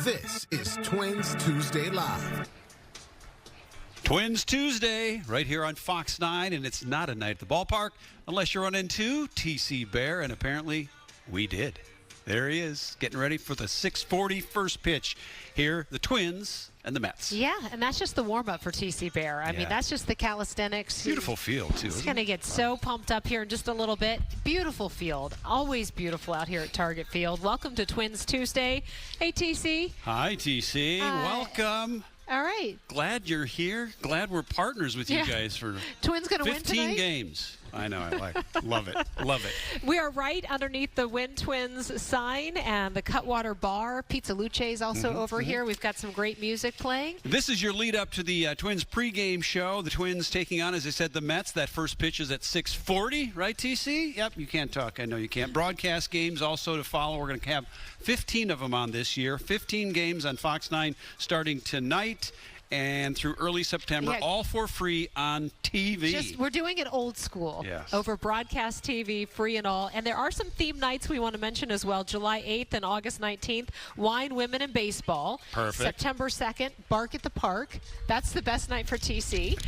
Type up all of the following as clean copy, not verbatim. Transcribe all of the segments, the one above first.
This is Twins Tuesday Live. Twins Tuesday, right here on Fox 9, and it's not a night at the ballpark unless you run into TC Bear, and apparently we did. There he is, getting ready for the 6:40 first pitch here, the Twins and the Mets. Yeah, and that's just the warm-up for TC Bear. I mean, that's just the calisthenics. Beautiful field, too. He's going to get so pumped up here in just a little bit. Beautiful field. Always beautiful out here at Target Field. Welcome to Twins Tuesday. Hey, TC. Hi, TC. Welcome. All right. Glad you're here. Glad we're partners with you guys for Twins going to win tonight? 15 games. I know. Love it. Love it. We are right underneath the Win Twins sign and the Cutwater Bar. Pizza Luce is also over here. We've got some great music playing. This is your lead up to the Twins pregame show. The Twins taking on, as I said, the Mets. That first pitch is at 6:40, right, TC? Yep, you can't talk. I know you can't. Broadcast games also to follow. We're going to have 15 of them on this year. 15 games on Fox 9 starting tonight and through early September, all for free on TV. We're doing it old school. Yes. Over broadcast TV, free and all. And there are some theme nights we want to mention as well. July 8th and August 19th, Wine, Women, and Baseball. Perfect. September 2nd, Bark at the Park. That's the best night for TC.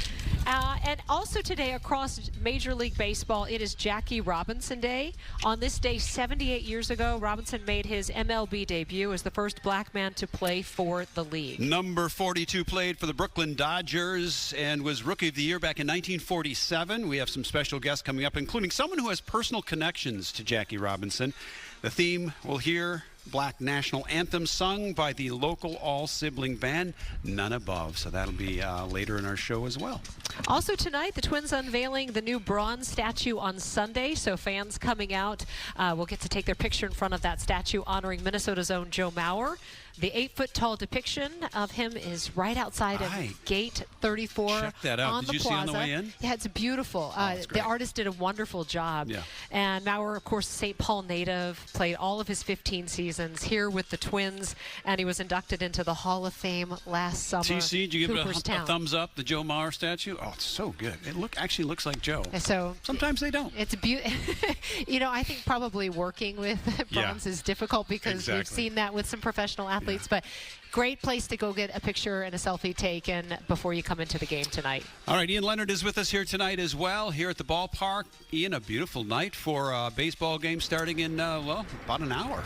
And also today across Major League Baseball, it is Jackie Robinson Day. On this day, 78 years ago, Robinson made his MLB debut as the first black man to play for the league. Number 42 played for the Brooklyn Dodgers and was Rookie of the Year back in 1947. We have some special guests coming up, including someone who has personal connections to Jackie Robinson. The theme we'll hear, Black National Anthem sung by the local all-sibling band, None Above. So that'll be later in our show as well. Also tonight, the Twins unveiling the new bronze statue on Sunday. So fans coming out will get to take their picture in front of that statue honoring Minnesota's own Joe Mauer. The 8-foot-tall depiction of him is right outside of Gate 34 Check that out. on Did the you plaza. see on the way in? Yeah, it's beautiful. The artist did a wonderful job. Yeah. And Mauer, of course, St. Paul native, played all of his 15 seasons here with the Twins, and he was inducted into the Hall of Fame last summer. TC, did you give it a Cooperstown. thumbs up, the Joe Mauer statue? Oh, it's so good. It actually looks like Joe. So sometimes they don't. It's you know, I think probably working with bronze is difficult because we've seen that with some professional athletes, but great place to go get a picture and a selfie taken before you come into the game tonight. All right, Ian Leonard is with us here tonight as well, here at the ballpark. Ian, a beautiful night for a baseball game starting in, well, about an hour.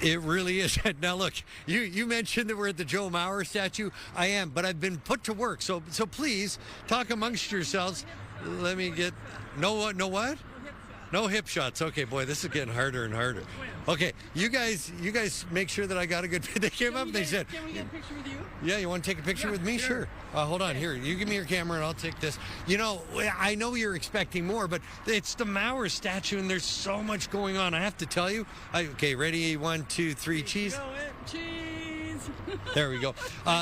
It really is. Now, look, you mentioned that we're at the Joe Mauer statue. I am, but I've been put to work. So please, talk amongst yourselves. Let me get... No what? No hip shots. Okay, boy, this is getting harder and harder. Okay, you guys make sure that I got a good... They came up and they said... Can we get a picture with you? Yeah, you want to take a picture with me? Sure. Hold on. Here, you give me your camera and I'll take this. You know, I know you're expecting more, but it's the Mauer statue and there's so much going on. I have to tell you. Okay, ready? 1, 2, 3, cheese. Cheese. There we go.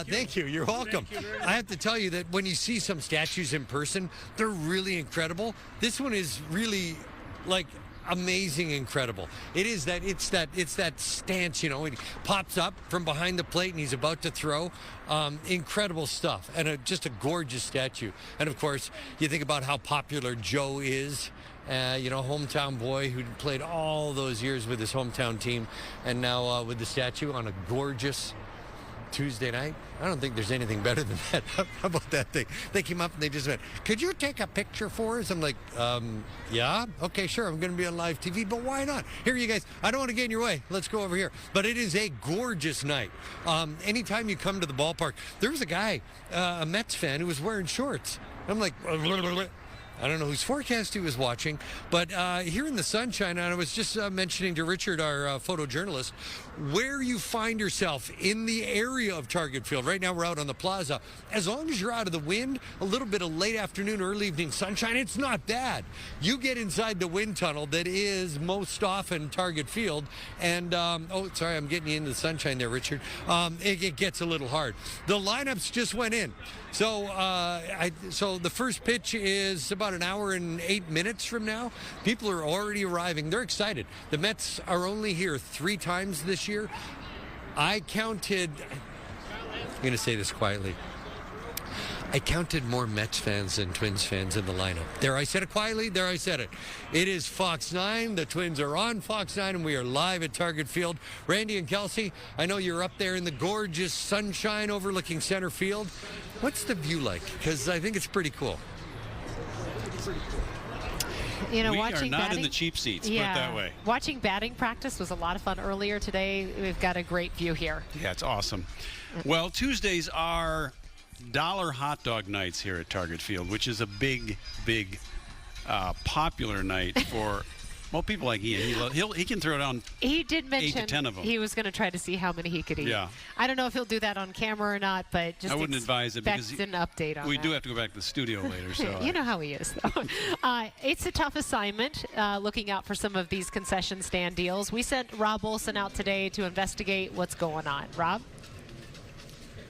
Thank you. You're welcome. I have to tell you that when you see some statues in person, they're really incredible. This one is really, like, amazing, incredible. It's that stance, you know. It pops up from behind the plate and he's about to throw. Incredible stuff, and just a gorgeous statue. And of course, you think about how popular Joe is. You know, hometown boy who played all those years with his hometown team, and now with the statue on a gorgeous Tuesday night. I don't think there's anything better than that. How about that thing? They came up and they just went, "Could you take a picture for us?" I'm like, yeah, okay, sure. I'm going to be on live TV, but why not? Here, you guys. I don't want to get in your way. Let's go over here. But it is a gorgeous night. Anytime you come to the ballpark, there was a guy, a Mets fan, who was wearing shorts. I'm like, I don't know whose forecast he was watching, but here in the sunshine, and I was just mentioning to Richard, our photojournalist, where you find yourself in the area of Target Field. Right now we're out on the plaza. As long as you're out of the wind, a little bit of late afternoon, early evening sunshine, it's not bad. You get inside the wind tunnel that is most often Target Field, and, oh, sorry, I'm getting you into the sunshine there, Richard. It gets a little hard. The lineups just went in. So, so the first pitch is about an hour and 8 minutes from now. People are already arriving. They're excited. The Mets are only here 3 times this year. I counted, I'm going to say this quietly. I counted more Mets fans than Twins fans in the lineup. There, I said it quietly. There, I said it. It is Fox 9. The Twins are on Fox 9, and we are live at Target Field. Randy and Kelsey, I know you're up there in the gorgeous sunshine overlooking center field. What's the view like? Because I think it's pretty cool. You know, we watching are not batting, in the cheap seats, yeah, put it that way. Watching batting practice was a lot of fun earlier today. We've got a great view here. Yeah, it's awesome. Well, Tuesdays are dollar hot dog nights here at Target Field, which is a big, popular night for, well, people like Ian. He can throw down He did 8 mention to 10 of them. he was going to try to see how many he could eat. Yeah. I don't know if he'll do that on camera or not, but just I wouldn't advise it because an update on we that. do have to go back to the studio later. So You know how he is, though. It's a tough assignment, looking out for some of these concession stand deals. We sent Rob Olson out today to investigate what's going on. Rob?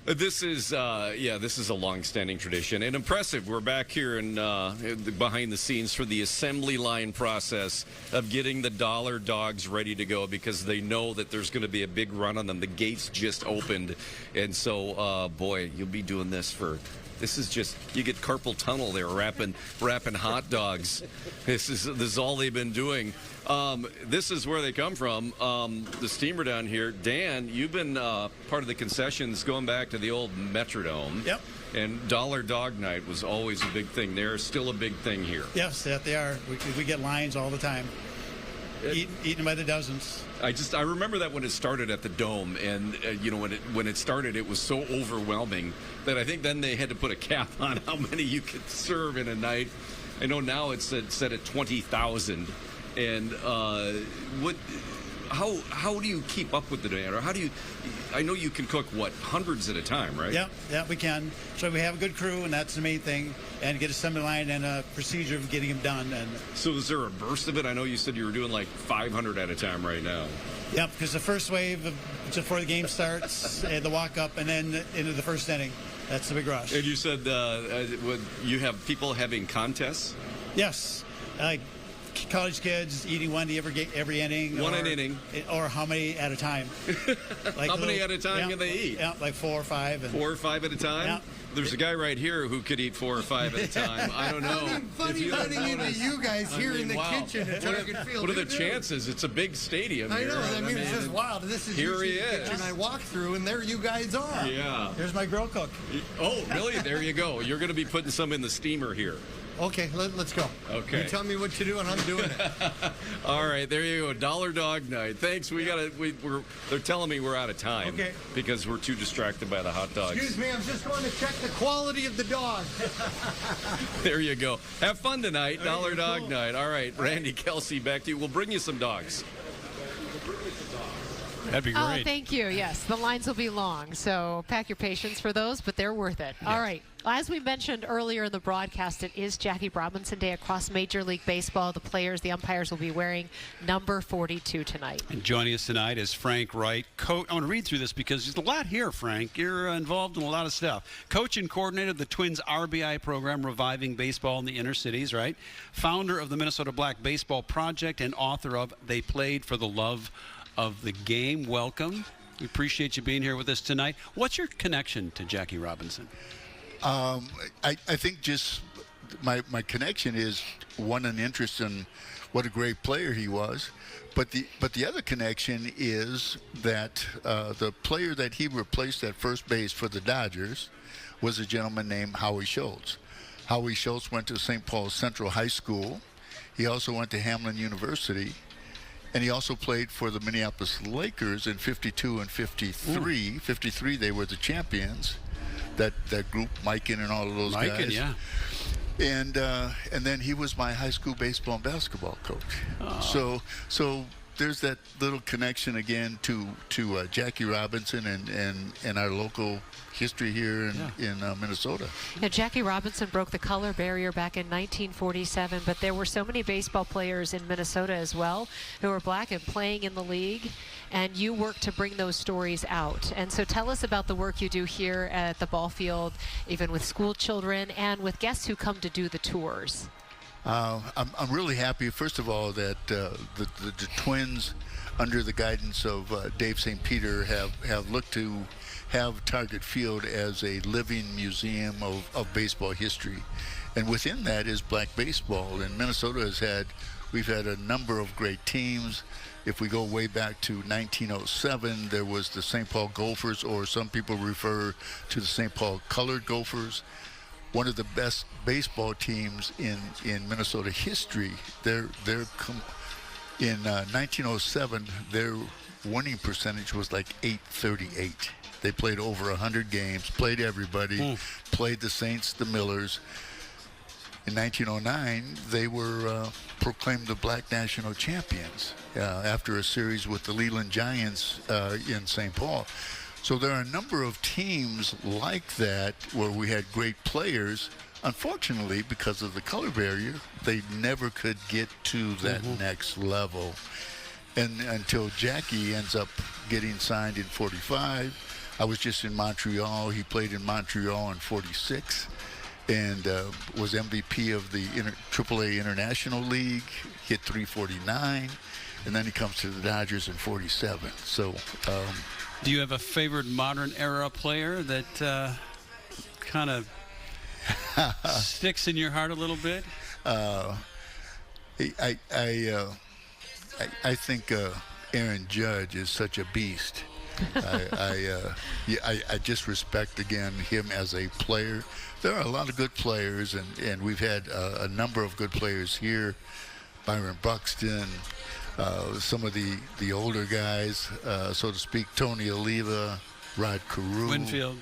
This is a long-standing tradition and impressive. We're back here in behind the scenes for the assembly line process of getting the dollar dogs ready to go because they know that there's going to be a big run on them. The gates just opened, and so boy, you'll be doing this for. This is just, you get carpal tunnel there wrapping hot dogs. This is all they've been doing. This is where they come from. The steamer down here. Dan, you've been part of the concessions going back to the old Metrodome. Yep. And Dollar Dog Night was always a big thing. They're still a big thing here. Yes, that they are. We get lines all the time. Eaten by the dozens. I remember that when it started at the Dome, and when it started, it was so overwhelming that I think then they had to put a cap on how many you could serve in a night. I know now it's set at 20,000, and how do you keep up with the demand, or how do you? I know you can cook hundreds at a time, right? Yeah, we can. So we have a good crew, and that's the main thing, and get assembly line and a procedure of getting them done. And so is there a burst of it? I know you said you were doing like 500 at a time right now. Yep, because the first wave just before the game starts, and the walk up, and then into the first inning. That's the big rush. And you said you have people having contests? Yes, like college kids eating one every inning. One an inning. Or how many at a time? Like how many at a time can they eat? Yeah, like 4 or 5. 4 or 5 at a time? Yeah. There's a guy right here who could eat 4 or 5 at a time. I don't know. Funny running into you guys here in the kitchen at Target Field. What are the chances? It's a big stadium. I here. know. I mean, it's just wild. This is here he the is. kitchen I walk through, and there you guys are. Yeah. There's my grill cook. Oh, really? There you go. You're going to be putting some in the steamer here. Okay, let's go. Okay. You tell me what to do, and I'm doing it. All right, there you go. Dollar Dog Night. Thanks. They're telling me we're out of time. Okay. Because we're too distracted by the hot dogs. Excuse me, I'm just going to check the quality of the dog. There you go. Have fun tonight. Dollar Dog Night. All right, Randy, Kelsey, back to you. We'll bring you some dogs. that'd be great. Oh, thank you. Yes, the lines will be long, so pack your patience for those, but they're worth it. All right. As we mentioned earlier in the broadcast, it is Jackie Robinson Day across Major League Baseball. The players, the umpires will be wearing number 42 tonight. And joining us tonight is Frank Wright. I want to read through this because there's a lot here, Frank. You're involved in a lot of stuff. Coach and coordinator of the Twins RBI program, Reviving Baseball in the Inner Cities, right? Founder of the Minnesota Black Baseball Project and author of They Played for the Love of the Game. Welcome. We appreciate you being here with us tonight. What's your connection to Jackie Robinson? I think just my connection is an interest in what a great player he was, but the other connection is that the player that he replaced at first base for the Dodgers was a gentleman named Howie Schultz. Howie Schultz went to St. Paul Central High School. He also went to Hamline University. And he also played for the Minneapolis Lakers in 52 and 53. 53, they were the champions. That group, Mikan and all of those guys. Mikan, yeah. And then he was my high school baseball and basketball coach. Oh. So there's that little connection again to Jackie Robinson and our local history here in Minnesota. Now, Jackie Robinson broke the color barrier back in 1947, but there were so many baseball players in Minnesota as well who were black and playing in the league, and you work to bring those stories out. And so tell us about the work you do here at the ball field, even with school children and with guests who come to do the tours. I'm really happy, first of all, that the Twins, under the guidance of Dave St. Peter, have looked to have Target Field as a living museum of baseball history. And within that is black baseball. And Minnesota we've had a number of great teams. If we go way back to 1907, there was the St. Paul Gophers, or some people refer to the St. Paul Colored Gophers. One of the best baseball teams in Minnesota history. In 1907, their winning percentage was like .838. They played over 100 games, played everybody, played the Saints, the Millers. In 1909, they were proclaimed the Black National Champions after a series with the Leland Giants in St. Paul. So there are a number of teams like that where we had great players. Unfortunately, because of the color barrier, they never could get to that next level. And until Jackie ends up getting signed in 45. I was just in Montreal. He played in Montreal in 46 and was MVP of the AAA International League, hit .349, and then he comes to the Dodgers in 47. So do you have a favorite modern era player that kind of sticks in your heart a little bit? I think Aaron Judge is such a beast. I just respect, again, him as a player. There are a lot of good players, and we've had a number of good players here. Byron Buxton, some of the older guys, so to speak, Tony Oliva, Rod Carew. Winfield.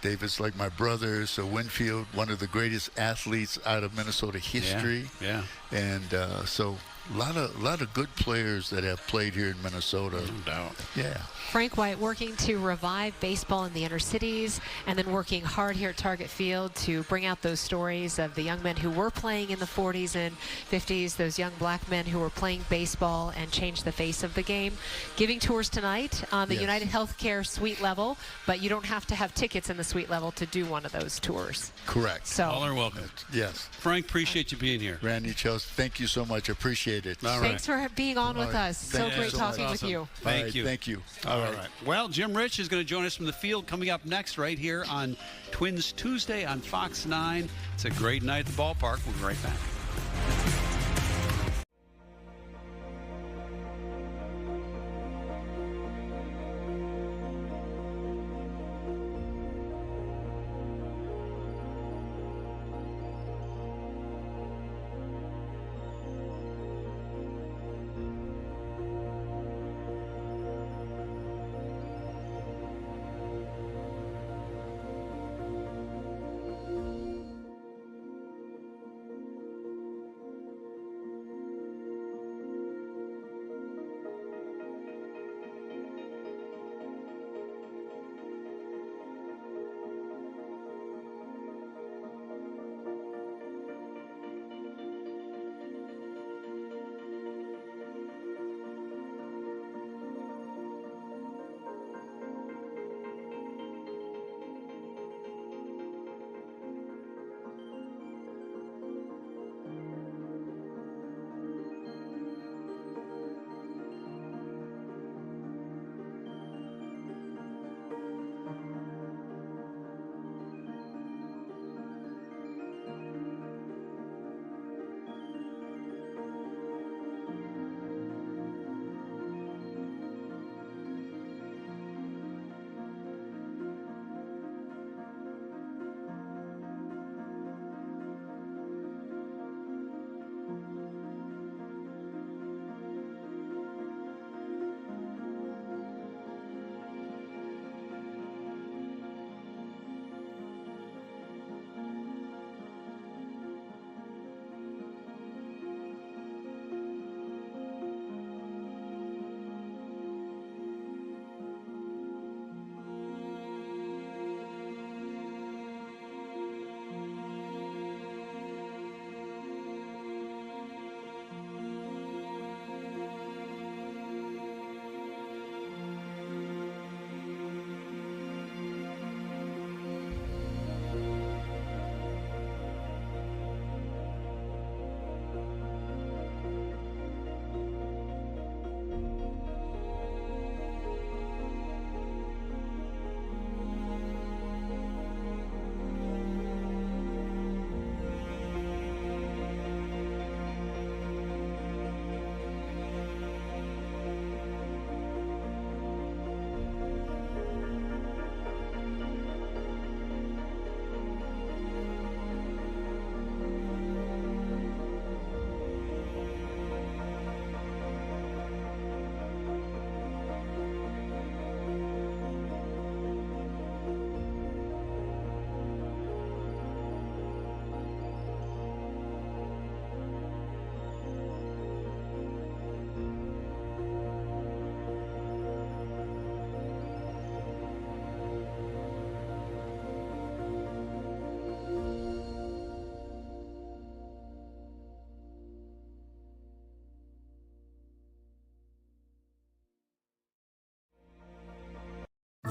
David's like my brother, so Winfield, one of the greatest athletes out of Minnesota history. Yeah. And so a lot of good players that have played here in Minnesota. No doubt. Yeah. Frank White working to revive baseball in the inner cities, and then working hard here at Target Field to bring out those stories of the young men who were playing in the 40s and 50s, those young black men who were playing baseball and changed the face of the game. Giving tours tonight on the United Healthcare suite level, but you don't have to have tickets in the suite level to do one of those tours. Correct. So All are welcome. Yes. Frank, appreciate you being here. Randy, Chelsea, thank you so much. Appreciate it. All right. thanks for being on with us. So Thank you great so talking much. with you. Thank you. Thank you. All right. Well, Jim Rich is going to join us from the field coming up next right here on Twins Tuesday on Fox 9. It's a great night at the ballpark. We'll be right back.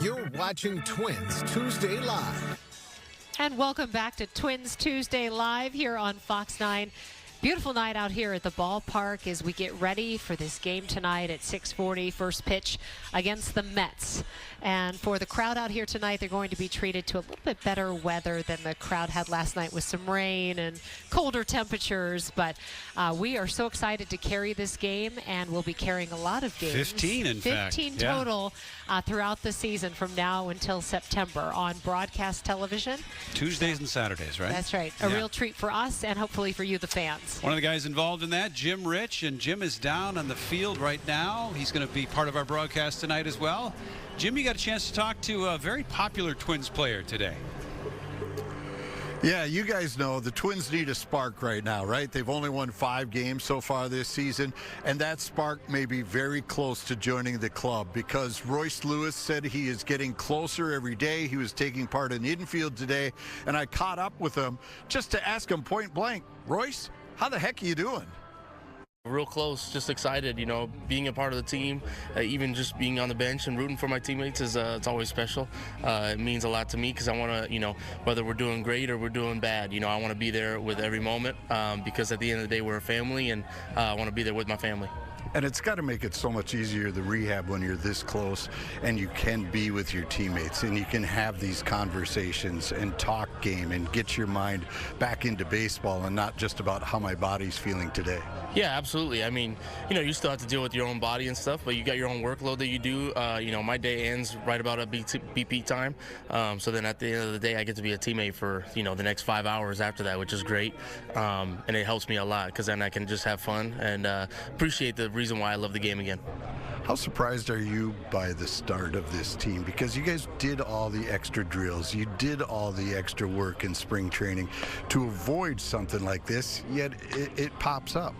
You're watching Twins Tuesday Live. And welcome back to Twins Tuesday Live here on Fox 9. Beautiful night out here at the ballpark as we get ready for this game tonight at 6:40, first pitch against the Mets. And for the crowd out here tonight, they're going to be treated to a little bit better weather than the crowd had last night with some rain and colder temperatures. But we are so excited to carry this game, and we'll be carrying a lot of games. 15, in fact. 15 total throughout the season from now until September on broadcast television. Tuesdays and Saturdays, right? That's right. A real treat for us and hopefully for you, the fans. One of the guys involved in that, Jim Rich, and Jim is down on the field right now. He's going to be part of our broadcast tonight as well. Jim, you got a chance to talk to a very popular Twins player today. Yeah, you guys know the Twins need a spark right now, right? They've only won 5 games so far this season, and that spark may be very close to joining the club because Royce Lewis said he is getting closer every day. He was taking part in infield today, and I caught up with him just to ask him point blank, Royce, how the heck are you doing? Real close, just excited, you know, being a part of the team, even just being on the bench and rooting for my teammates is it's always special. It means a lot to me because I want to, you know, whether we're doing great or we're doing bad, you know, I want to be there with every moment because at the end of the day we're a family and I want to be there with my family. And it's got to make it so much easier, the rehab, when you're this close and you can be with your teammates and you can have these conversations and talk game and get your mind back into baseball and not just about how my body's feeling today. Yeah, absolutely. I mean, you know, you still have to deal with your own body and stuff, but you got your own workload that you do. You know, my day ends right about at BP time. So then at the end of the day, I get to be a teammate for, you know, the next 5 hours after that, which is great. And it helps me a lot because then I can just have fun and appreciate the reason why I love the game again. How surprised are you by the start of this team? Because you guys did all the extra drills, you did all the extra work in spring training to avoid something like this, yet it pops up.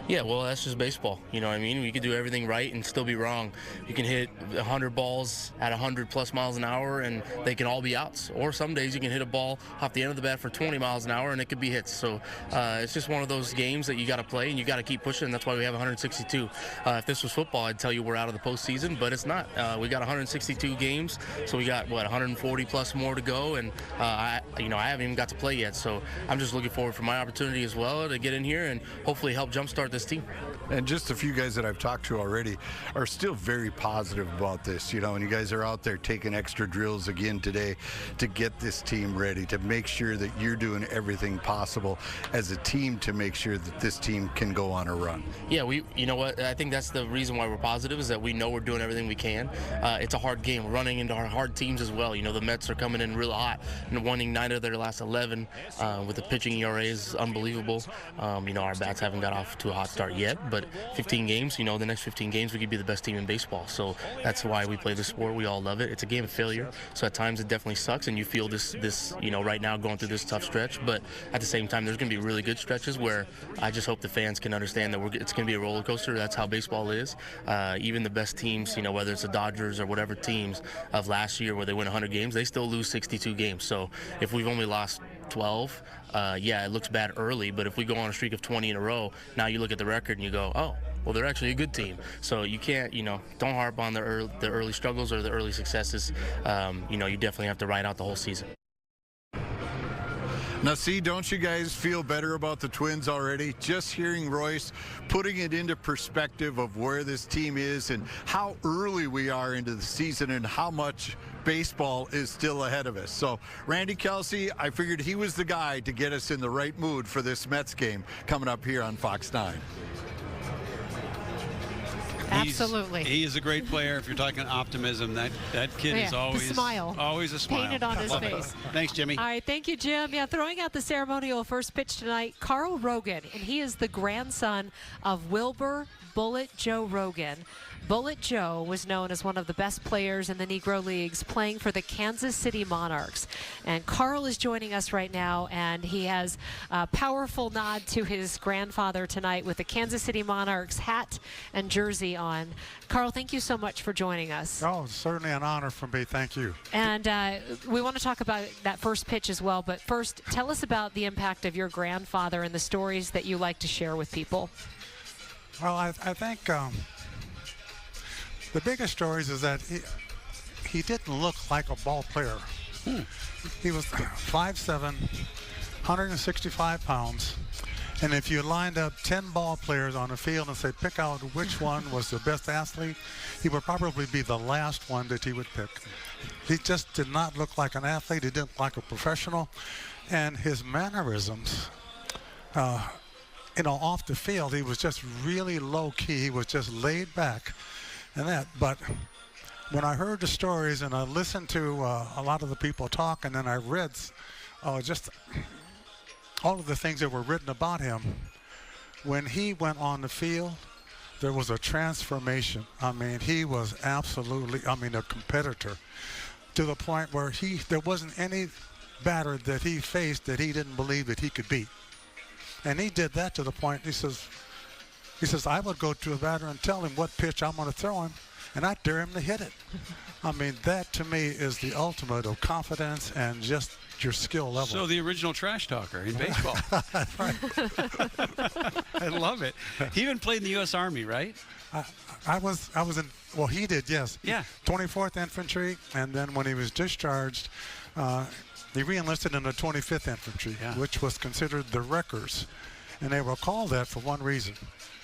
Yeah, well, that's just baseball. You know what I mean? We could do everything right and still be wrong. You can hit 100 balls at 100+ miles an hour and they can all be outs. Or some days you can hit a ball off the end of the bat for 20 miles an hour and it could be hits. So it's just one of those games that you got to play and you got to keep pushing. And that's why we have 162. If this was football, I'd tell you we're out of the postseason, but it's not. We got 162 games, so we got, 140+ more to go, and I haven't even got to play yet. So I'm just looking forward for my opportunity as well to get in here and hopefully help jumpstart this team. And just a few guys that I've talked to already are still very positive about this, you know, and you guys are out there taking extra drills again today to get this team ready, to make sure that you're doing everything possible as a team to make sure that this team can go on a run. Yeah, you know what, I think that's the reason why we're positive, is that we know we're doing everything we can. It's a hard game. We're running into our hard teams as well. You know, the Mets are coming in real hot and winning 9 of their last 11 with the pitching ERA is unbelievable. You know, our bats haven't got off to a hot start yet, but 15 games, you know, the next 15 games we could be the best team in baseball. So that's why we play the sport. We all love it. It's a game of failure. So at times it definitely sucks and you feel this, you know, right now going through this tough stretch. But at the same time, there's going to be really good stretches where I just hope the fans can understand that it's going to be a roller coaster. That's how baseball is. Even the best teams, you know, whether it's the Dodgers or whatever teams of last year where they win 100 games, they still lose 62 games. So if we've only lost 12, yeah, it looks bad early, but if we go on a streak of 20 in a row, now you look at the record and you go, oh, well, they're actually a good team. So you can't, you know, don't harp on the early struggles or the early successes. You know, you definitely have to ride out the whole season. Now, see, don't you guys feel better about the Twins already? Just hearing Royce putting it into perspective of where this team is and how early we are into the season and how much baseball is still ahead of us. So, Randy Kelsey, I figured he was the guy to get us in the right mood for this Mets game coming up here on Fox 9. Absolutely. He is a great player. If you're talking optimism, that kid is always the smile always a smile. Painted on his face. Thanks, Jimmy. All right, thank you, Jim. Yeah, throwing out the ceremonial first pitch tonight, Carl Rogan, and he is the grandson of Wilbur Bullet Joe Rogan. Bullet Joe was known as one of the best players in the Negro Leagues, playing for the Kansas City Monarchs. And Carl is joining us right now, and he has a powerful nod to his grandfather tonight with the Kansas City Monarchs hat and jersey on. Carl, thank you so much for joining us. Oh, certainly an honor for me. Thank you. And we want to talk about that first pitch as well, but first, tell us about the impact of your grandfather and the stories that you like to share with people. Well, I think the biggest stories is that he didn't look like a ball player. He was 5'7", 165 pounds. And if you lined up 10 ball players on the field and say, pick out which one was the best athlete, he would probably be the last one that he would pick. He just did not look like an athlete. He didn't look like a professional. And his mannerisms, off the field, he was just really low key. He was just laid back and that. But when I heard the stories and I listened to a lot of the people talk, and then I read just all of the things that were written about him, when he went on the field, there was a transformation. I mean, he was absolutely, a competitor, to the point where there wasn't any batter that he faced that he didn't believe that he could beat. And he did that to the point, he says, I would go to a batter and tell him what pitch I'm going to throw him, and I dare him to hit it. I mean, that to me is the ultimate of confidence and just your skill level. So the original trash talker in baseball. I love it. He even played in the U.S. Army, right? I was in, well, he did, yes. Yeah. 24th Infantry, and then when he was discharged, he re-enlisted in the 25th Infantry, which was considered the wreckers. And they were called that for one reason.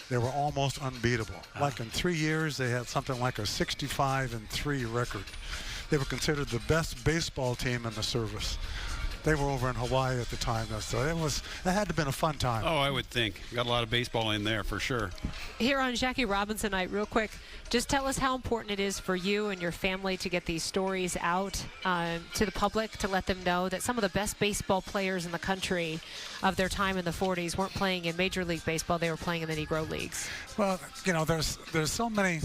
They were almost unbeatable. Like in 3 years, they had something like a 65-3 record. They were considered the best baseball team in the service. They were over in Hawaii at the time, so it had to have been a fun time. Oh, I would think. Got a lot of baseball in there for sure. Here on Jackie Robinson Night, real quick, just tell us how important it is for you and your family to get these stories out to the public, to let them know that some of the best baseball players in the country of their time in the 40s weren't playing in Major League Baseball, they were playing in the Negro Leagues. Well, there's so many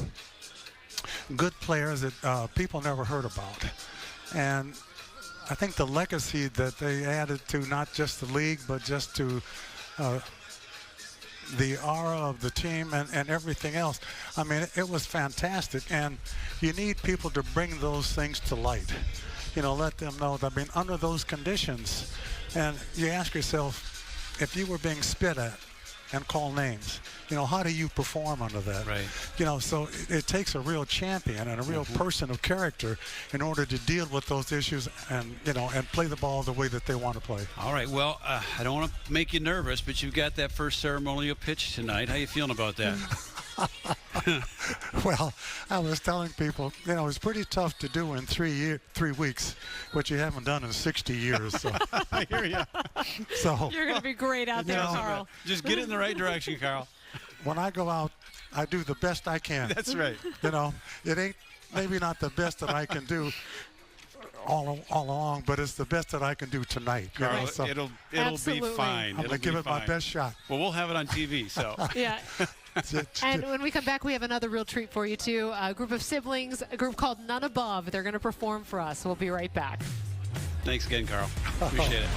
good players that people never heard about. And I think the legacy that they added to not just the league, but just to the aura of the team and everything else. I mean, it was fantastic. And you need people to bring those things to light. Let them know that, under those conditions, and you ask yourself, if you were being spit at and called names, how do you perform under that? Right. So it takes a real champion and a real person of character in order to deal with those issues and, and play the ball the way that they want to play. All right. Well, I don't want to make you nervous, but you've got that first ceremonial pitch tonight. How you feeling about that? Well, I was telling people, it's pretty tough to do in 3 weeks, what you haven't done in 60 years. So. I hear you. So you're going to be great out there, Carl. Just get it in the right direction, Carl. When I go out, I do the best I can. That's right. It ain't maybe not the best that I can do all along, but it's the best that I can do tonight. Carl, So it'll be fine. I'm going to give it my best shot. Well, we'll have it on TV, so. Yeah. And when we come back, we have another real treat for you, too. A group of siblings, a group called None Above. They're going to perform for us. We'll be right back. Thanks again, Carl. Appreciate it.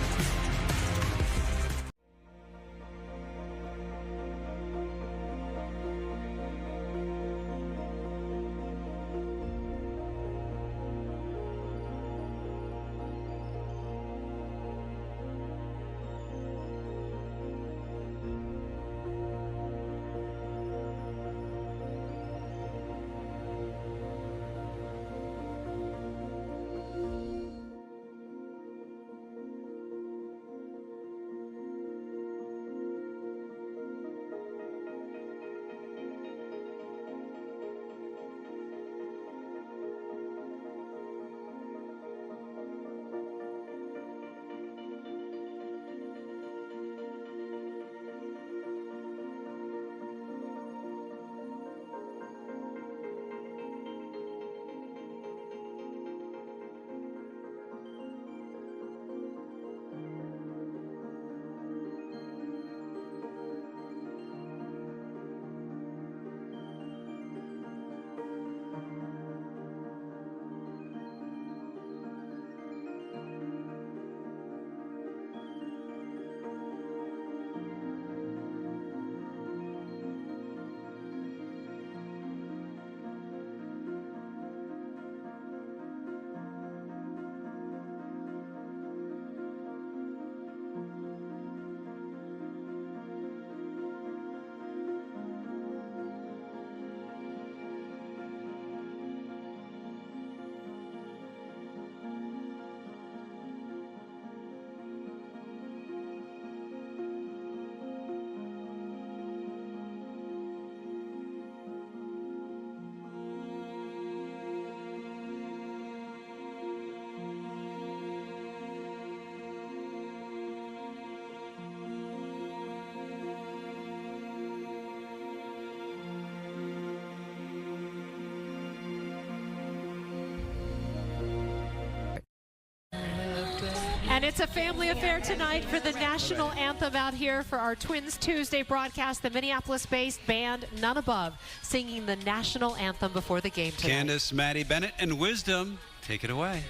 And it's a family affair tonight for the national anthem out here for our Twins Tuesday broadcast. The Minneapolis-based band None Above singing the national anthem before the game tonight. Candace, Maddie Bennett, and Wisdom, take it away.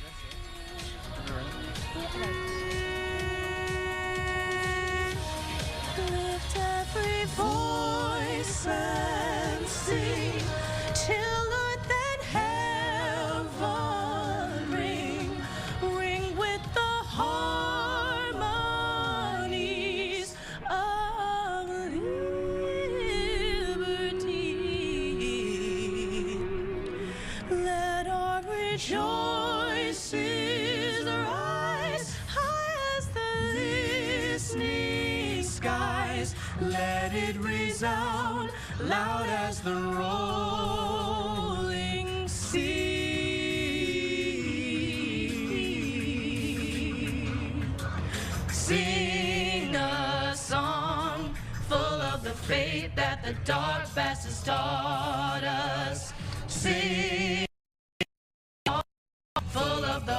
Lift every voice and sing till earth and heaven ring with the harmonies of liberty. Let our rejoices rise high as the listening skies. Let it resound loud as the rolling sea. Sing a song full of the faith that the dark past has taught us. Sing full of the